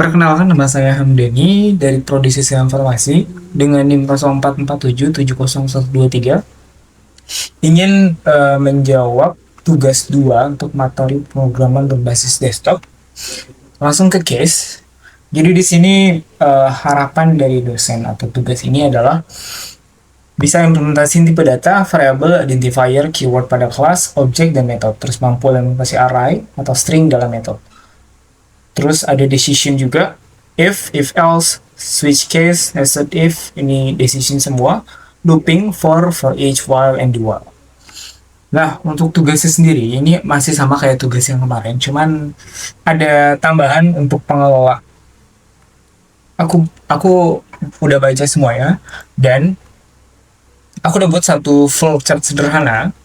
Perkenalkan, nama saya Hamdani dari Prodi Sistem Informasi dengan NIM 0447701123. Ingin menjawab tugas 2 untuk materi pemrograman berbasis desktop. Langsung ke case. Jadi di sini harapan dari dosen atau tugas ini adalah bisa implementasi tipe data, variable, identifier, keyword pada kelas, objek, dan metode. Terus mampu implementasi array atau string dalam metode. Terus ada decision juga, if else, switch case, nested if, ini decision semua, looping, for each, while, and do while. Nah, untuk tugasnya sendiri, ini masih sama kayak tugas yang kemarin, cuman ada tambahan untuk pengelola. Aku udah baca semua ya, dan aku udah buat satu flowchart sederhana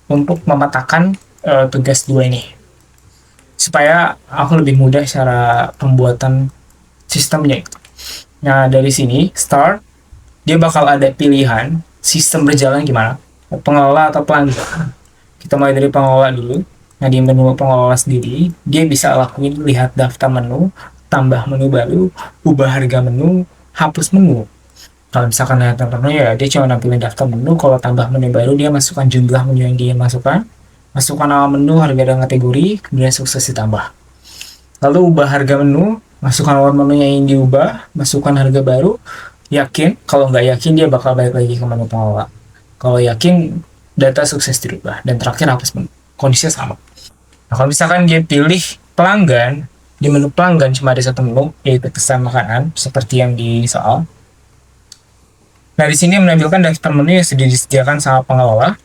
untuk memetakan tugas 2 ini. Supaya aku lebih mudah cara pembuatan sistemnya. Nah, dari sini start, dia bakal ada pilihan sistem berjalan gimana, pengelola atau pelanggan. Kita mulai dari pengelola dulu. Nah, di menu pengelola sendiri, dia bisa lakuin lihat daftar menu, tambah menu baru, ubah harga menu, hapus menu. Kalau misalkan lihat daftar menu, ya dia cuma nampilin daftar menu. Kalau tambah menu baru, dia masukkan jumlah menu yang dia masukkan nama menu, harga dan kategori, kemudian sukses ditambah. Lalu ubah harga menu, masukkan awal menu yang ingin diubah, masukkan harga baru, yakin. Kalau nggak yakin, dia bakal balik lagi ke menu pengelola. Kalau yakin, data sukses dirubah. Dan terakhir hapus menu. Kondisinya sama. Nah, kalau misalkan dia pilih pelanggan, di menu pelanggan cuma ada satu menu, yaitu pesan makanan, seperti yang di soal. Nah, di sini menampilkan daftar menu yang sudah disediakan sama pengelola.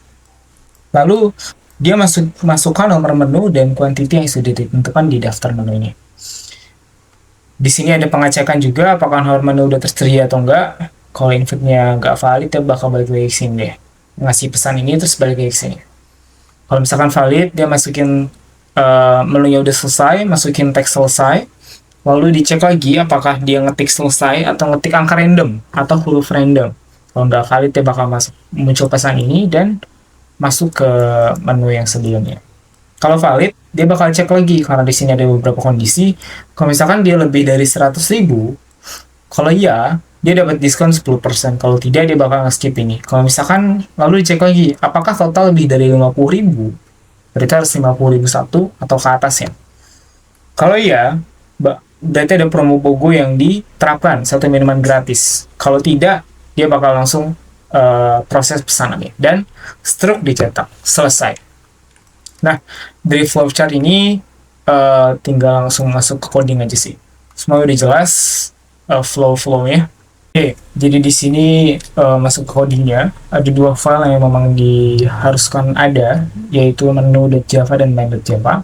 Lalu dia masukkan nomor menu dan kuantiti yang sudah ditentukan di daftar menu ini. Di sini ada pengecekan juga apakah nomor menu udah tersedia atau enggak. Kalau inputnya nggak valid, dia bakal balik lagi ke sini deh. Ngasih pesan ini terus balik lagi ke sini. Kalau misalkan valid, dia masukin menunya udah selesai, masukin teks selesai. Lalu dicek lagi apakah dia ngetik selesai atau ngetik angka random atau huruf random. Kalau nggak valid, dia bakal muncul pesan ini dan masuk ke menu yang sebelumnya. Kalau valid, dia bakal cek lagi karena di sini ada beberapa kondisi. Kalau misalkan dia lebih dari 100.000, kalau iya, dia dapat diskon 10%. Kalau tidak, dia bakal nge-skip ini. Kalau misalkan lalu dicek lagi, apakah total lebih dari 50.000? Berarti harus 50.001 atau ke atasnya. Kalau iya, berarti ada promo BOGO yang diterapkan, satu minuman gratis. Kalau tidak, dia bakal langsung proses pesanannya dan struk dicetak selesai. Nah, dari flowchart ini tinggal langsung masuk ke coding aja sih. Semua udah jelas flow-flownya. Oke, jadi di sini masuk ke codingnya ada 2 file yang memang diharuskan ada, yaitu menu.java dan main.java.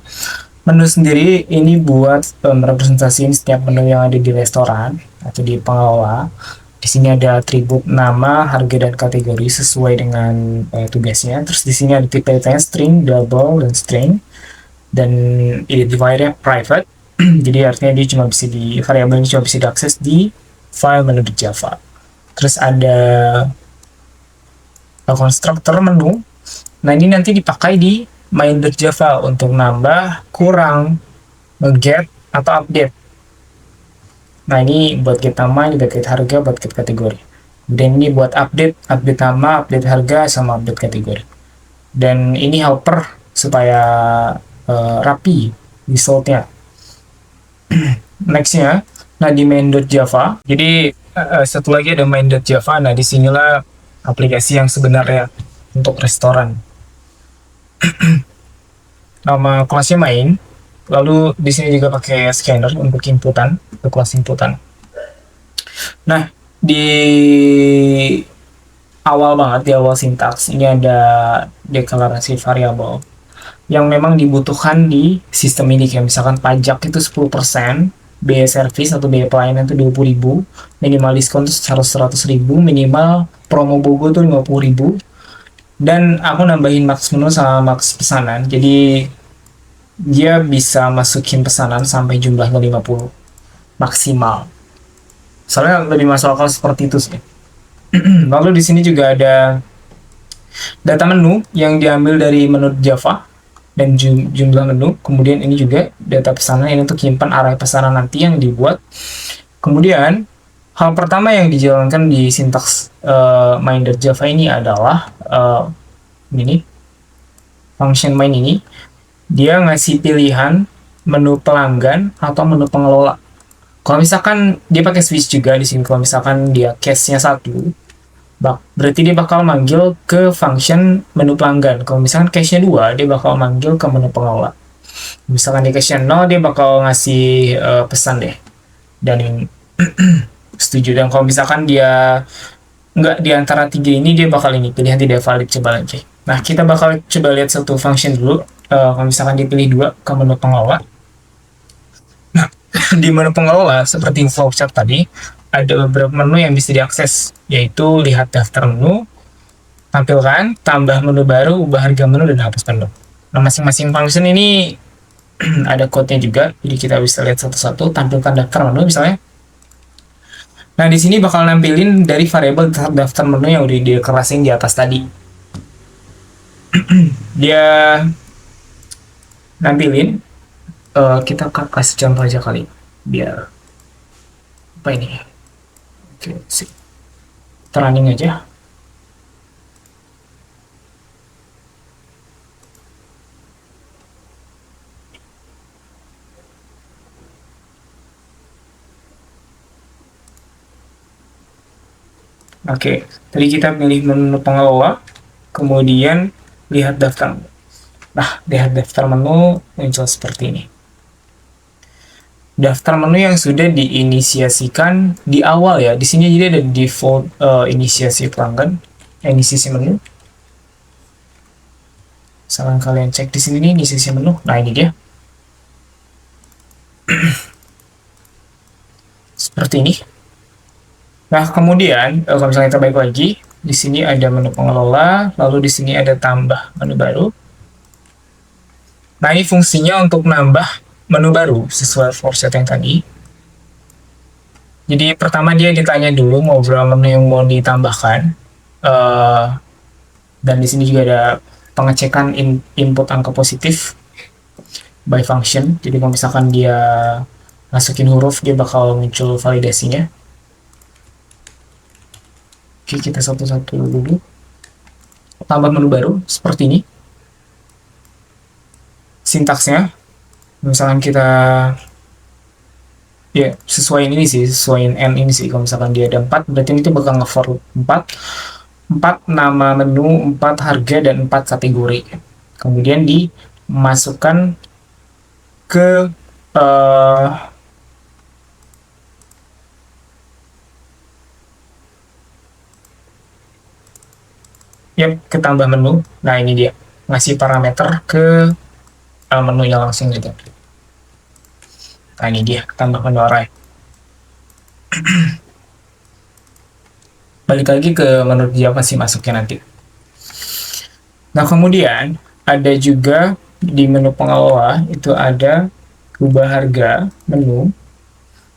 Menu sendiri ini buat merepresentasikan setiap menu yang ada di restoran atau di pengelola. Di sini ada atribut nama, harga, dan kategori sesuai dengan tugasnya. Terus di sini ada tipe datanya string, double, dan string. Dan identifier-nya private. Jadi artinya dia cuma bisa variabel ini cuma bisa diakses di file menu di Java. Terus ada konstruktor menu. Nah, ini nanti dipakai di main.java untuk nambah, kurang, nge-get, atau update. Nah, ini buat get nama, ini buat get harga, buat get kategori. Dan ini buat update nama, update harga, sama update kategori. Dan ini helper supaya rapi resultnya. Nextnya, nah di main.java. Jadi satu lagi ada main.java. Nah, disinilah aplikasi yang sebenarnya untuk restoran. Nama kelasnya main. Lalu di sini juga pakai scanner untuk inputan, untuk kelas inputan. Nah, di awal banget, di awal sintaks, ini ada deklarasi variabel yang memang dibutuhkan di sistem ini. Kayak misalkan pajak itu 10%, biaya servis atau biaya pelayanan itu 20.000, minimal diskon itu 100.000, minimal promo BOGO itu 50.000. Dan aku nambahin max menu sama max pesanan, jadi dia bisa masukin pesanan sampai jumlahnya 50 maksimal. Soalnya lebih masuk akal seperti itu sih. Lalu di sini juga ada data menu yang diambil dari menu Java. dan jumlah menu. Kemudian ini juga data pesanan, ini untuk nyimpan array pesanan nanti yang dibuat. Kemudian hal pertama yang dijalankan di sintaks main Java ini adalah ini function main ini dia ngasih pilihan menu pelanggan atau menu pengelola. Kalau misalkan dia pakai switch juga di sini, kalau misalkan dia case-nya satu, berarti dia bakal manggil ke function menu pelanggan. Kalau misalkan case-nya 2, dia bakal manggil ke menu pengelola. Misalkan di case-nya 0, dia bakal ngasih pesan deh. Dan setuju. Dan kalau misalkan dia nggak di antara 3 ini, dia bakal ini, pilihan tidak valid, coba lagi. Nah, kita bakal coba lihat satu function dulu. Kalau misalkan dipilih 2 ke menu pengelola. Nah, di menu pengelola, seperti flowchart tadi, ada beberapa menu yang bisa diakses, yaitu lihat daftar menu, tampilkan, tambah menu baru, ubah harga menu, dan hapus menu. Nah, masing-masing function ini ada code-nya juga, jadi kita bisa lihat satu-satu. Tampilkan daftar menu misalnya. Nah, di sini bakal nampilin dari variabel daftar menu yang udah dikerasin di atas tadi. Dia nampilin, kita kasih contoh aja kali, biar apa ini? Oke, sih. Running aja. Oke, tadi kita pilih menu pengelola, kemudian lihat daftar. Nah, lihat daftar menu muncul seperti ini. Daftar menu yang sudah diinisiasikan di awal ya. Di sini jadi ada default inisiasi pelanggan, inisiasi menu. Misalkan kalian cek di sini nih inisiasi menu. Nah, ini dia. Seperti ini. Nah, kemudian kalau misalnya kita balik lagi, di sini ada menu pengelola, lalu di sini ada tambah menu baru. Nah, ini fungsinya untuk nambah menu baru sesuai flowchart yang tadi. Jadi pertama dia ditanya dulu mau berapa menu yang mau ditambahkan. Dan di sini juga ada pengecekan input angka positif by function. Jadi kalau misalkan dia masukin huruf, dia bakal muncul validasinya. Oke, kita satu-satu dulu. Tambah menu baru seperti ini. Sintaksnya, misalkan kita ya sesuaiin ini sih, sesuaiin n ini sih. Kalau misalkan dia ada 4, berarti ini tuh bakal nge-for 4 nama menu, 4 harga, dan 4 kategori. Kemudian dimasukkan ke ketambah menu. Nah, ini dia ngasih parameter ke menunya langsung gitu. Nah, ini dia tambah menu array. Balik lagi ke menu Java sih masuknya nanti. Nah, kemudian ada juga di menu pengelola itu ada ubah harga menu.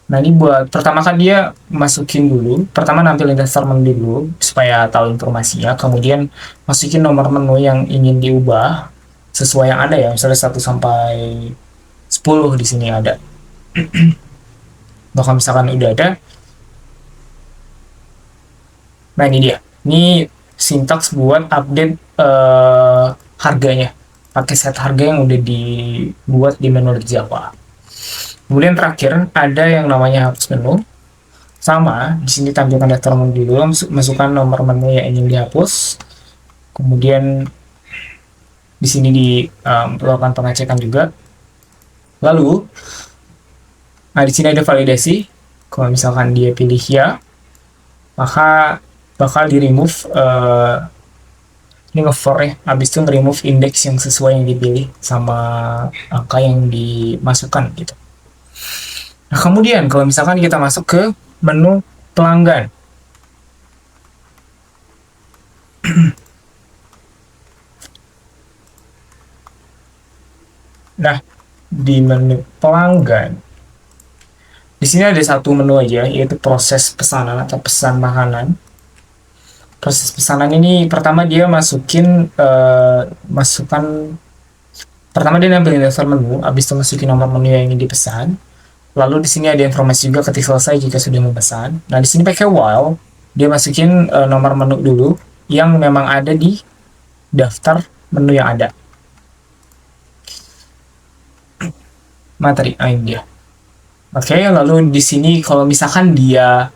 Nah, ini buat pertama kan dia masukin dulu, pertama nampilin daftar menu dulu supaya tahu informasinya, kemudian masukin nomor menu yang ingin diubah sesuai yang ada ya, misalnya 1 sampai 10 di sini ada. Bahkan misalkan udah ada. Nah, ini dia. Ini sintaks buat update harganya. Pakai set harga yang udah dibuat di menu Java. Kemudian terakhir ada yang namanya hapus menu. Sama, di sini tampilkan daftar menu dulu, masukkan nomor menu yang ingin dihapus. Kemudian di sini dilakukan pengecekan juga. Lalu, nah di sini ada validasi. Kalau misalkan dia pilih ya, maka bakal di remove ini nge-for ya, habis itu nge-remove index yang sesuai yang dipilih sama angka yang dimasukkan gitu. Nah, kemudian kalau misalkan kita masuk ke menu pelanggan. Nah, di menu pelanggan, di sini ada satu menu aja, yaitu proses pesanan atau pesan makanan. Proses pesanan ini pertama dia masukkan Pertama dia nampilin daftar menu, habis itu masukin nomor menu yang ingin dipesan. Lalu di sini ada informasi juga ketik selesai jika sudah memesan. Nah di sini pakai while, dia masukin nomor menu dulu yang memang ada di daftar menu yang ada. Materi, ini dia. Oke, lalu di sini kalau misalkan dia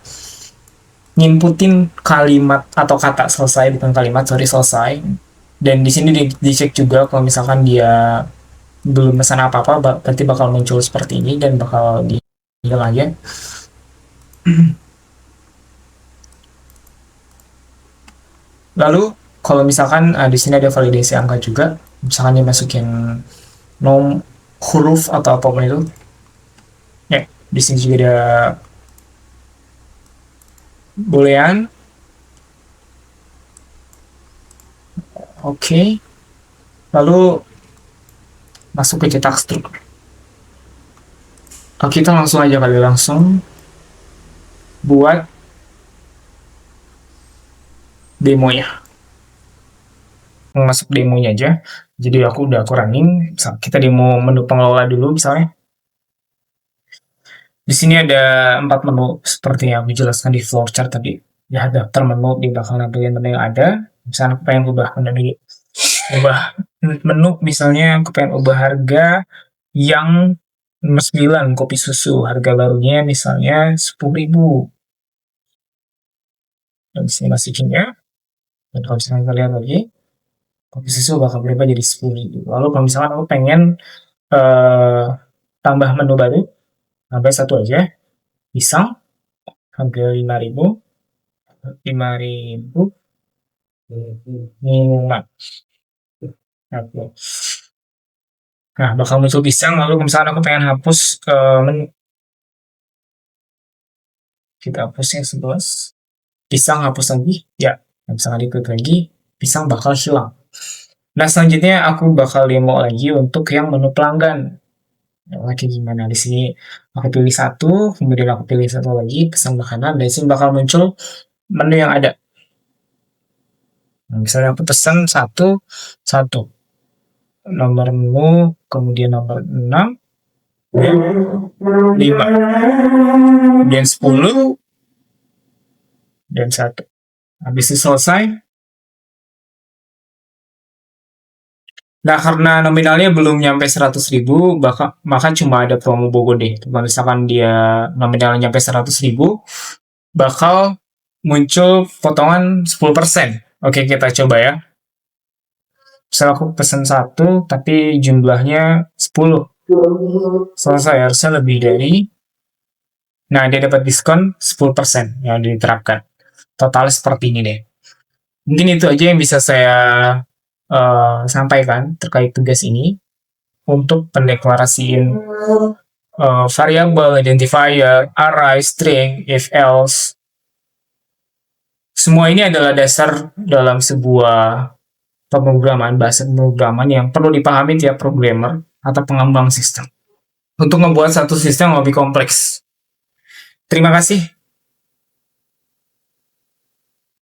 nginputin kalimat atau kata selesai, bukan kalimat, sorry, selesai. Dan di sini dicek juga kalau misalkan dia belum pesan apa-apa, berarti bakal muncul seperti ini dan bakal dihilang aja. Lalu kalau misalkan di sini ada validasi angka juga, misalkan dia masukin huruf atau apapun itu, ya di sini juga ada boolean. Oke. Lalu masuk ke cetak struk. Kita langsung aja kali langsung buat demonya. Masuk demonya aja. Jadi aku udah kurangin. Kita demo menu pengelola dulu misalnya. Di sini ada 4 menu seperti yang aku jelaskan di flowchart tadi. Ya, daftar menu di belakang nampilin menu yang ada. Misalnya aku pengen ubah menu, misalnya aku pengen ubah harga yang nomor 9 kopi susu, harga barunya misalnya 10.000. Dan di sini masukinnya. Dan kalau misalnya kita lihat lagi, kopi susu bakal berubah jadi 10.000. Lalu kalau misalkan aku pengen tambah menu baru, tambah satu aja, pisang, harga 5.000, 5.000 minuman. Nah, bakal muncul pisang. Lalu misalkan aku pengen hapus menu, kita hapus yang 11, pisang hapus lagi, ya. Nah, misalkan diklik lagi, pisang bakal hilang. Nah, selanjutnya aku bakal demo lagi untuk yang menu pelanggan. Lagi gimana di sini? Aku pilih satu, kemudian aku pilih satu lagi, pesan makanan, dan di sini bakal muncul menu yang ada. Nah, misalnya aku pesan satu, nomor menu, kemudian nomor 6, 5, kemudian 10, dan 1. Habis itu selesai. Nah, karena nominalnya belum nyampe 100.000, maka cuma ada promo Bogode. Kalau misalkan dia nominalnya nyampe 100.000, bakal muncul potongan 10%. Oke, kita coba ya. Misalnya aku pesen 1, tapi jumlahnya 10. Selesai, harusnya lebih dari. Nah, dia dapat diskon 10% yang diterapkan. Totalnya seperti ini deh. Mungkin itu aja yang bisa saya sampaikan terkait tugas ini untuk pendeklarasiin variabel, identifier, array, string, if else. Semua ini adalah dasar dalam sebuah pemrograman, bahasa pemrograman yang perlu dipahami tiap programmer atau pengembang sistem untuk membuat satu sistem lebih kompleks. Terima kasih.